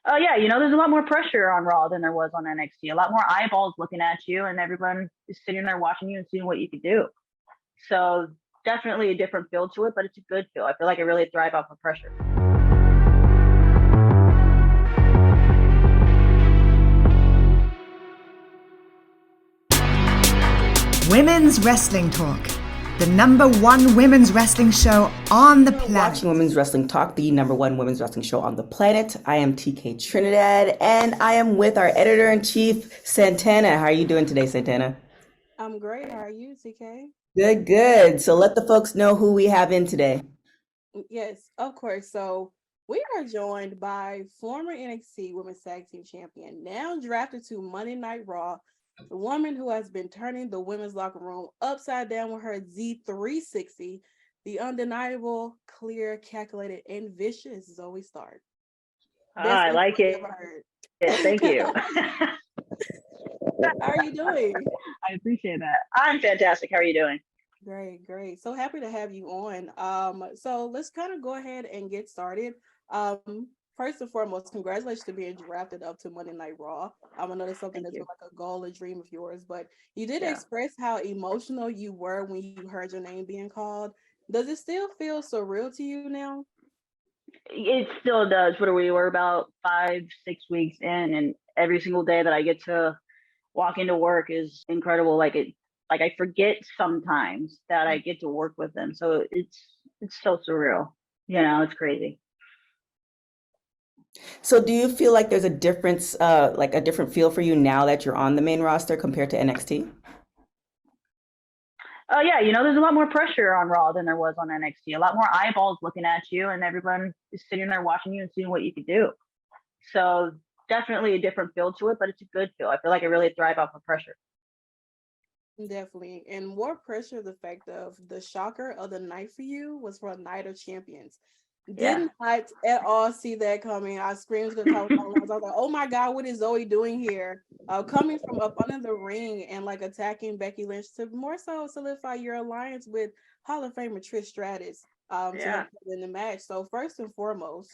Oh yeah, there's a lot more pressure on Raw than there was on NXT. A lot more eyeballs looking at you, and everyone is sitting there watching you and seeing what you could do. So definitely a different feel to it, but it's a good feel. I feel like I really thrive off of pressure. Women's Wrestling Talk, the number one women's wrestling show on the planet. Watching Women's Wrestling Talk, the number one women's wrestling show on the planet. I am TK Trinidad, and I am with our editor-in-chief, Santana. How are you doing today, Santana? I'm great. How are you, TK? Good, good. So let the folks know who we have in today. Yes, of course. So we are joined by former NXT Women's Tag Team Champion, now drafted to Monday Night Raw, the woman who has been turning the women's locker room upside down with her Z360, the undeniable, clear, calculated, and vicious Zoey Stark. I like it. Yeah, thank you. How are you doing? I appreciate that. I'm fantastic. How are you doing? Great, great. So happy to have you on. So let's kind of go ahead and get started. First and foremost, congratulations to being drafted up to Monday Night Raw. I know that's something that's been like a goal, a dream of yours, but you did express how emotional you were when you heard your name being called. Does it still feel surreal to you now? It still does. What are we? We're about 5-6 weeks in, and every single day that I get to walk into work is incredible. Like I forget sometimes that I get to work with them. So it's so surreal. It's crazy. So do you feel like there's a difference, like a different feel for you now that you're on the main roster compared to NXT? Oh yeah, there's a lot more pressure on Raw than there was on NXT. A lot more eyeballs looking at you, and everyone is sitting there watching you and seeing what you could do. So definitely a different feel to it, but it's a good feel. I feel like I really thrive off of pressure. Definitely. And more pressure, the fact of the shocker of the night for you was for a Night of Champions. Did not at all see that coming. I screamed to the top of my lungs. I was like, oh my God, what is Zoey doing here? Coming from up under the ring and like attacking Becky Lynch to more so solidify your alliance with Hall of Famer Trish Stratus in the match. So first and foremost,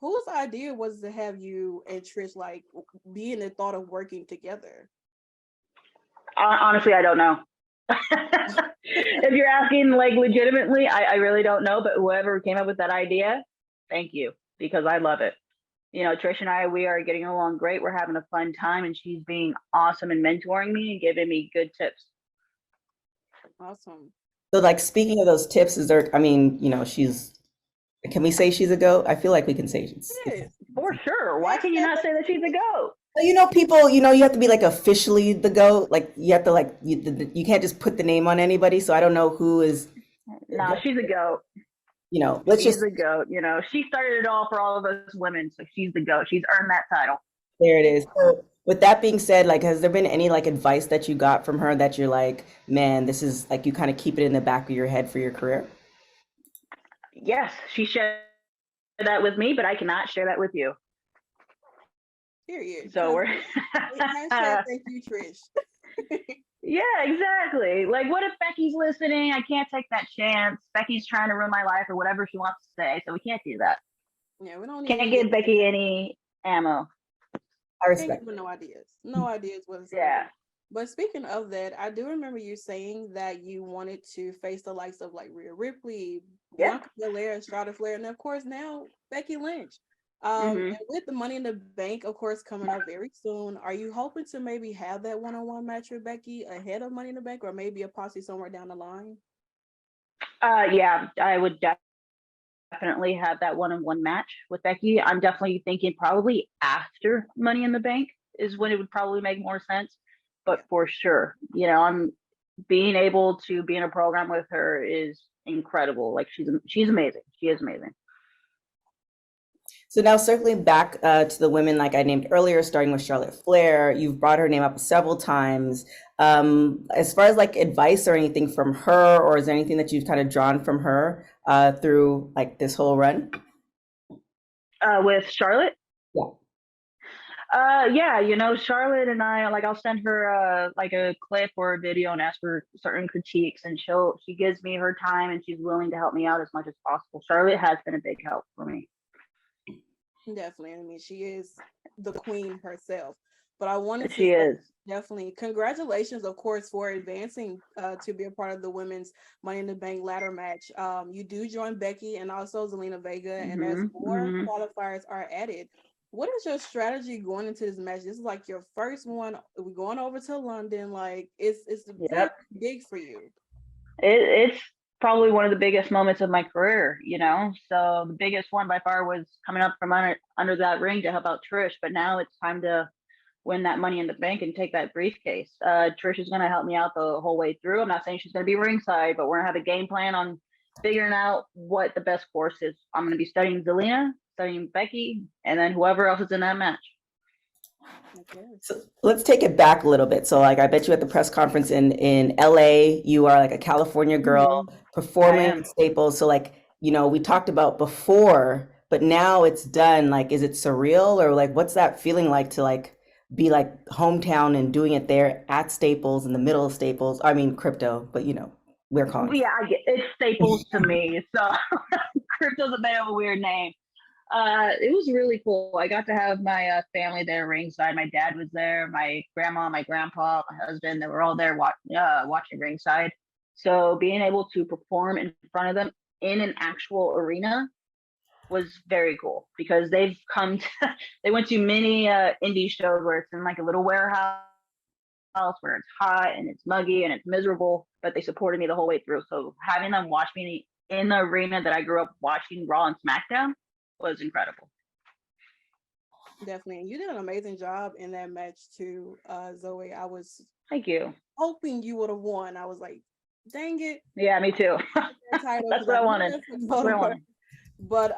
whose idea was to have you and Trish like be in the thought of working together? Honestly, I don't know. If you're asking like legitimately, I really don't know, but whoever came up with that idea, thank you, because I love it. Trish and I, we are getting along great. We're having a fun time, and she's being awesome and mentoring me and giving me good tips. Awesome. So like speaking of those tips, can we say she's a GOAT? I feel like we can say she's. Yeah, for sure. Why can you not say that she's a GOAT? People, you have to be like officially the GOAT. Like you have to like you can't just put the name on anybody. So I don't know who is. No, she's a GOAT. She's a GOAT. She started it all for all of us women, so she's the GOAT. She's earned that title. There it is. So with that being said, like, has there been any like advice that you got from her that you're like, man, this is like you kind of keep it in the back of your head for your career? Yes, she shared that with me, but I cannot share that with you. Period. So we're thank you, Trish. Yeah, exactly. Like, what if Becky's listening? I can't take that chance. Becky's trying to ruin my life or whatever she wants to say, so we can't do that. Yeah, we don't can't give Becky any ammo. I respect. No ideas whatsoever. Yeah. But speaking of that, I do remember you saying that you wanted to face the likes of like Rhea Ripley, Bianca Belair, Charlotte Flair, and of course now Becky Lynch. And with the Money in the Bank, of course, coming up very soon, are you hoping to maybe have that one-on-one match with Becky ahead of Money in the Bank, or maybe a posse somewhere down the line? Yeah, I would definitely have that one-on-one match with Becky. I'm definitely thinking probably after Money in the Bank is when it would probably make more sense. But for sure, I'm being able to be in a program with her is incredible. Like she's amazing. She is amazing. So now circling back to the women like I named earlier, starting with Charlotte Flair, you've brought her name up several times. As far as like advice or anything from her, or is there anything that you've kind of drawn from her through like this whole run? With Charlotte? Yeah. Yeah, Charlotte and I, like, I'll send her like a clip or a video and ask for certain critiques, and she gives me her time and she's willing to help me out as much as possible. Charlotte has been a big help for me. Definitely. I mean, she is the queen herself. But I wanted to She say is. definitely congratulations, of course, for advancing to be a part of the women's Money in the Bank ladder match. You do join Becky and also Zelina Vega, and as more qualifiers are added, what is your strategy going into this match? This is like your first one. We're going over to London. Like it's pretty Yep. big for you. It's probably one of the biggest moments of my career, you know. So the biggest one by far was coming up from under that ring to help out Trish, but now it's time to win that Money in the Bank and take that briefcase. Trish is going to help me out the whole way through. I'm not saying she's going to be ringside, but we're going to have a game plan on figuring out what the best course is. I'm going to be studying Zelina, studying Becky, and then whoever else is in that match. So let's take it back a little bit. So like I bet you at the press conference in LA, you are like a California girl performing at Staples. So like, you know, we talked about before, but now it's done. Like, is it surreal or like what's that feeling like to like be like hometown and doing it there at Staples in the middle of Staples? I mean crypto, but you know, we're calling Yeah, I get it's Staples to me. So crypto's a bit of a weird name. It was really cool. I got to have my family there ringside. My dad was there, my grandma, my grandpa, my husband. They were all there watching ringside. So being able to perform in front of them in an actual arena was very cool because they've they went to many indie shows where it's in like a little warehouse where it's hot and it's muggy and it's miserable, but they supported me the whole way through. So having them watch me in the arena that I grew up watching Raw and SmackDown was incredible. Definitely. You did an amazing job in that match too, Zoe. I was Thank you. hoping you would have won. I was like, dang it. Yeah, me too. That's what I wanted. But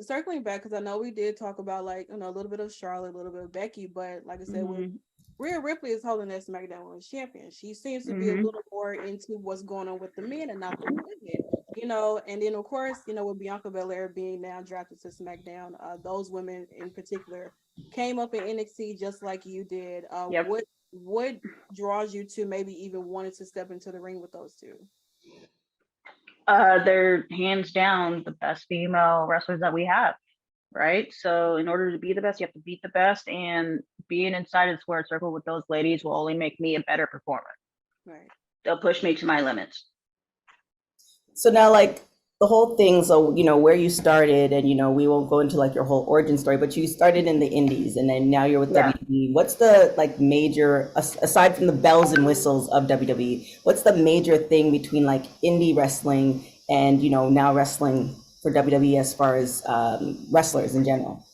circling back, because I know we did talk about like, you know, a little bit of Charlotte, a little bit of Becky, but like I said, when Rhea Ripley is holding that SmackDown Women's Champion, she seems to be a little more into what's going on with the men and not the women, you know. And then of course, you know, with Bianca Belair being now drafted to SmackDown, those women in particular came up in NXT just like you did. What draws you to maybe even wanting to step into the ring with those two? They're hands down the best female wrestlers that we have, right? So in order to be the best, you have to beat the best, and being inside of the square circle with those ladies will only make me a better performer. Right. They'll push me to my limits. So now like the whole thing, so you know where you started, and you know we won't go into like your whole origin story, but you started in the indies and then now you're with WWE. What's the like major, aside from the bells and whistles of WWE, what's the major thing between like indie wrestling and you know now wrestling for WWE as far as wrestlers in general?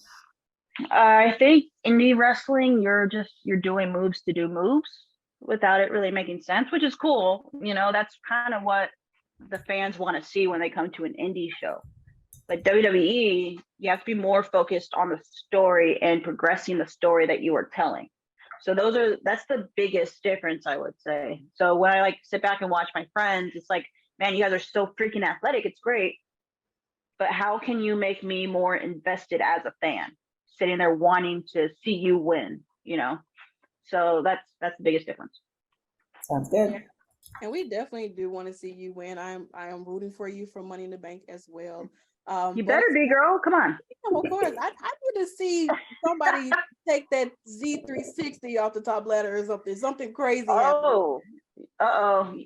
I think indie wrestling, you're doing moves to do moves without it really making sense, which is cool. You know, that's kind of what the fans want to see when they come to an indie show. But WWE, you have to be more focused on the story and progressing the story that you are telling. So that's the biggest difference, I would say. So when I like sit back and watch my friends, it's like, man, you guys are so freaking athletic. It's great. But how can you make me more invested as a fan, sitting there wanting to see you win, you know? So that's the biggest difference. Sounds good. Yeah. And we definitely do want to see you win. I am rooting for you for Money in the Bank as well. You better be, girl. Come on. Of course, I need to see somebody take that Z360 off the top ladder or something crazy. Oh,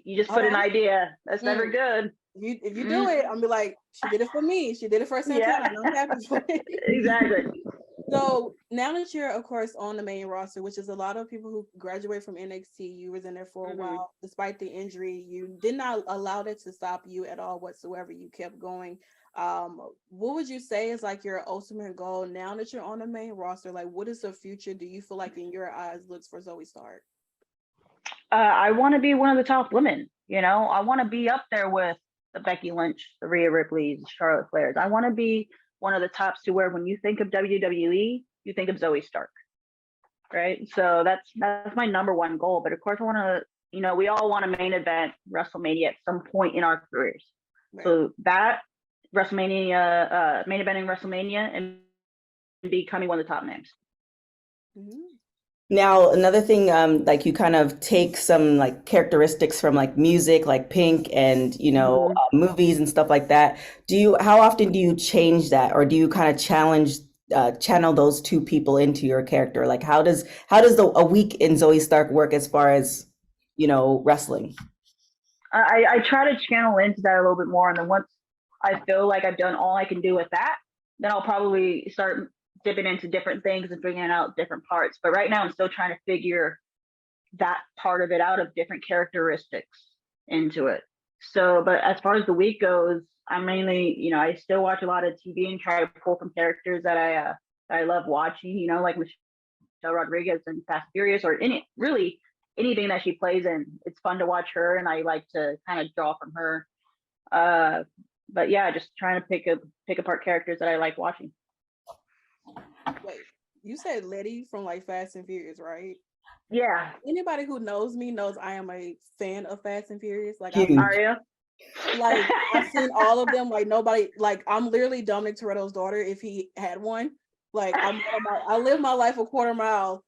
you just put an idea. That's never good. If you do it, I'm be like, she did it for me. She did it for Santana. I'm happy for it. Exactly. So now that you're, of course, on the main roster, which is a lot of people who graduate from NXT, you was in there for a while, despite the injury, you did not allow that to stop you at all whatsoever. You kept going. What would you say is like your ultimate goal now that you're on the main roster? Like, what is the future? Do you feel like in your eyes looks for Zoey Stark? I want to be one of the top women. You know, I want to be up there with the Becky Lynch, the Rhea Ripleys, Charlotte Flairs. I want to be one of the tops to where when you think of WWE, you think of Zoey Stark, right? So that's my number one goal. But of course, I want to, you know, we all want to main event WrestleMania at some point in our careers. Right. So that WrestleMania, main eventing WrestleMania and becoming one of the top names. Mm-hmm. Now, another thing, like you kind of take some like characteristics from like music, like Pink and, you know, movies and stuff like that. How often do you change that, or do you kind of challenge channel those two people into your character? Like, how does a week in Zoey Stark work as far as, wrestling? I try to channel into that a little bit more, and then once I feel like I've done all I can do with that, then I'll probably start dipping into different things and figuring out different parts. But right now, I'm still trying to figure that part of it out, of different characteristics into it. So, but as far as the week goes, I mainly, I still watch a lot of TV and try to pull from characters that I love watching. Like Michelle Rodriguez and Fast and Furious, or anything that she plays in. It's fun to watch her, and I like to kind of draw from her. But yeah, just trying to pick apart characters that I like watching. Wait, you said Letty from like Fast and Furious, right? Yeah. Anybody who knows me knows I am a fan of Fast and Furious. Like, Huge. Are you? like I've seen all of them. Like nobody, like I'm literally Dominic Toretto's daughter if he had one. Like I live my life a quarter mile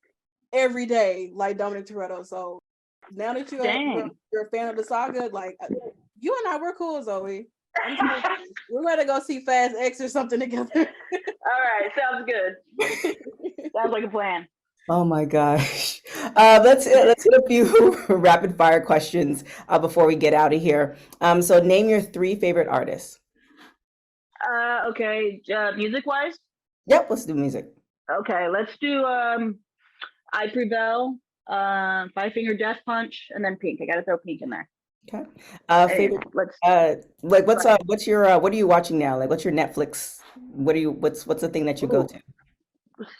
every day, like Dominic Toretto. So now that you're a fan of the saga, like you and I, we're cool, Zoey. We're gonna go see Fast X or something together. All right, sounds good. Sounds like a plan. Oh my gosh. Let's hit a few rapid fire questions before we get out of here. So name your 3 favorite artists. Okay, music wise? Yep, let's do music. Okay, let's do I Prevail, Five Finger Death Punch, and then Pink. I gotta throw Pink in there. Okay. Favorite. What's your what are you watching now? Like, what's your Netflix? What's the thing that you go to?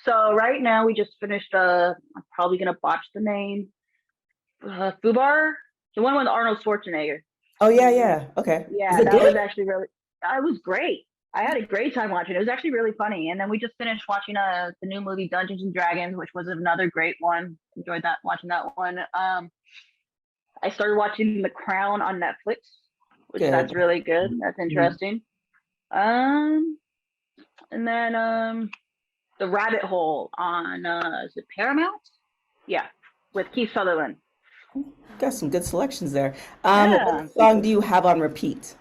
So right now we just finished. I'm probably gonna botch the name. Fubar, the one with Arnold Schwarzenegger. Oh yeah. Okay. Yeah, that was actually really. It was great. I had a great time watching it. It was actually really funny. And then we just finished watching the new movie Dungeons and Dragons, which was another great one. Enjoyed watching that one. I started watching The Crown on Netflix, which that's really good. That's interesting. And then The Rabbit Hole on is it Paramount? Yeah, with Keith Sutherland. Got some good selections there. What song do you have on repeat?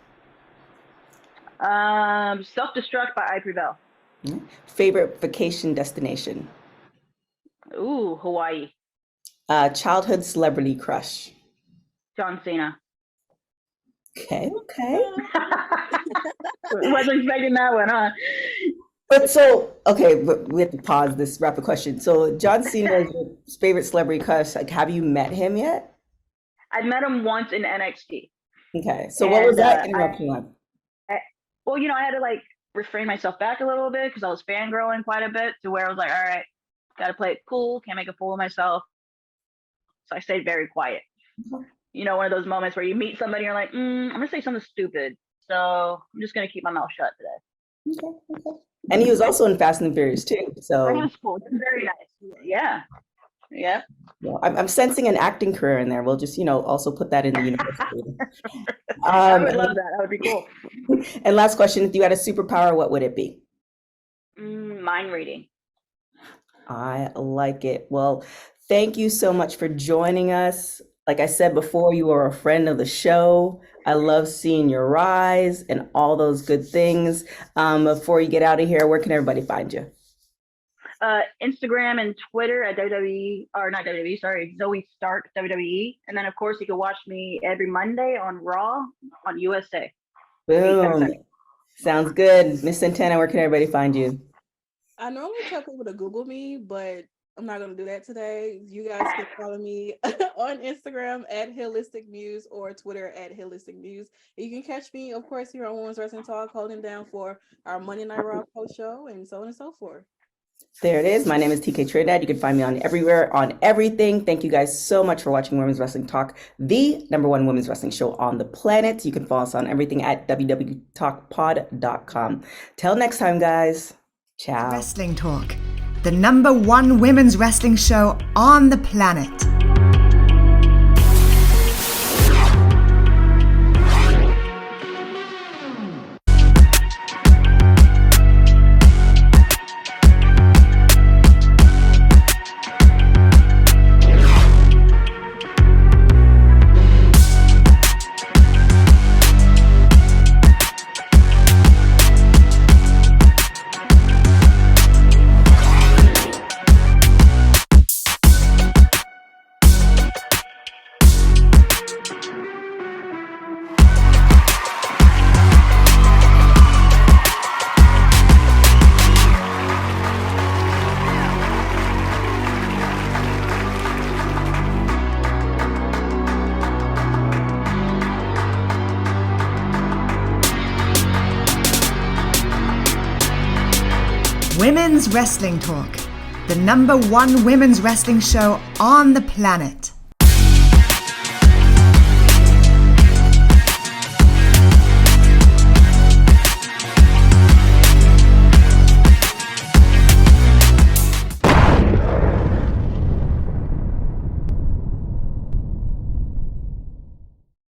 Self-Destruct by I Prevail. Favorite vacation destination? Ooh, Hawaii. Childhood celebrity crush? John Cena. Okay. Wasn't expecting that one, huh? But we have to pause this rapid question. So John Cena is your favorite celebrity crush. Like, have you met him yet? I've met him once in NXT. Okay. So what was that interruption like? Well, I had to like refrain myself back a little bit because I was fangirling quite a bit, to where I was like, all right, got to play it cool. Can't make a fool of myself. So I stayed very quiet. One of those moments where you meet somebody, you're like, I'm going to say something stupid. So I'm just going to keep my mouth shut today. Okay. And he was also in Fast and Furious too. So that was cool. Very nice. Yeah. Well, I'm sensing an acting career in there. We'll just, also put that in the universe. I would love that. That would be cool. And last question, if you had a superpower, what would it be? Mind reading. I like it. Well, thank you so much for joining us. Like I said before, you are a friend of the show. I love seeing your rise and all those good things. Before you get out of here, where can everybody find you? Instagram and Twitter at Zoey Stark WWE. And then, of course, you can watch me every Monday on Raw on USA. Boom. Sounds good. Miss Santana, where can everybody find you? I normally tell people to Google me, but I'm not going to do that today. You guys can follow me on Instagram at Holistic Muse or Twitter at Holistic Muse. You can catch me, of course, here on Women's Wrestling Talk, holding down for our Monday Night Raw post show and so on and so forth. There it is. My name is TK Trinidad. You can find me on everywhere, on everything. Thank you guys so much for watching Women's Wrestling Talk, the #1 women's wrestling show on the planet. You can follow us on everything at www.talkpod.com. Till next time, guys. Ciao. Wrestling Talk, the #1 women's wrestling show on the planet. Women's Wrestling Talk, the #1 women's wrestling show on the planet.